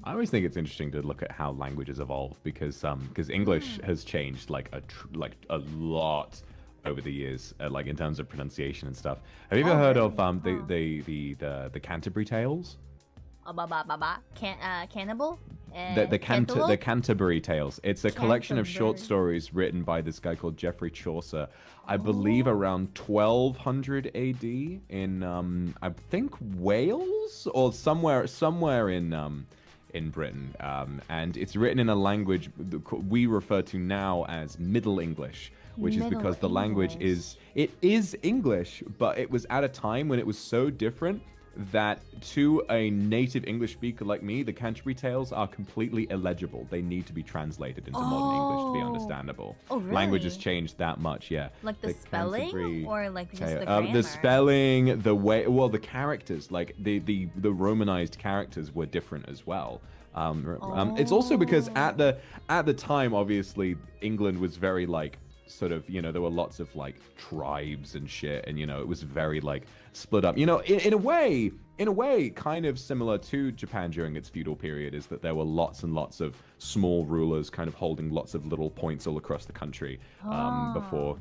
I always think it's interesting to look at how languages evolve because English has changed like a lot over the years, like in terms of pronunciation and stuff. Have you ever heard of the Canterbury Tales? Cannibal? The Canterbury Tales. It's a collection of short stories written by this guy called Geoffrey Chaucer, I believe around 1200 AD in I think Wales or somewhere in Britain, and it's written in a language we refer to now as Middle English, which is because the language is English, but it was at a time when it was so different that to a native English speaker like me, the Canterbury Tales are completely illegible. They need to be translated into modern English to be understandable. Oh, really? Language has changed that much, yeah. Like the spelling or like just the grammar? grammar? The spelling, the way, well, the characters, like the Romanized characters were different as well. It's also because at the time, obviously, England was very like sort of, you know, there were lots of like tribes and shit, and you know, it was very like split up, you know, in a way kind of similar to Japan during its feudal period, is that there were lots and lots of small rulers kind of holding lots of little points all across the country before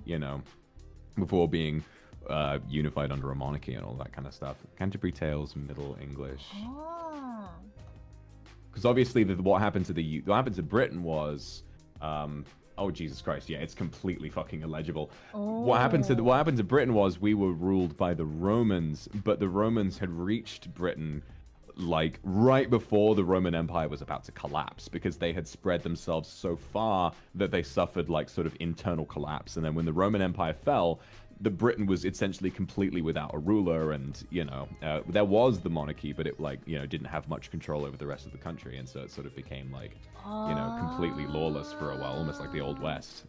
being unified under a monarchy and all that kind of stuff. Canterbury Tales, Middle English. Because obviously what happened to Britain was oh Jesus Christ! Yeah, it's completely fucking illegible. What happened to Britain was we were ruled by the Romans, but the Romans had reached Britain like right before the Roman Empire was about to collapse, because they had spread themselves so far that they suffered like sort of internal collapse. And then when the Roman Empire fell, the Britain was essentially completely without a ruler, and you know there was the monarchy, but it like, you know, didn't have much control over the rest of the country, and so it sort of became like, you know, completely lawless for a while, almost like the Old West.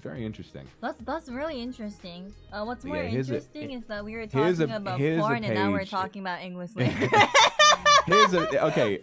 Very interesting. That's really interesting. What's more Yeah, interesting is that we were talking about porn and now we're talking about English language. Okay.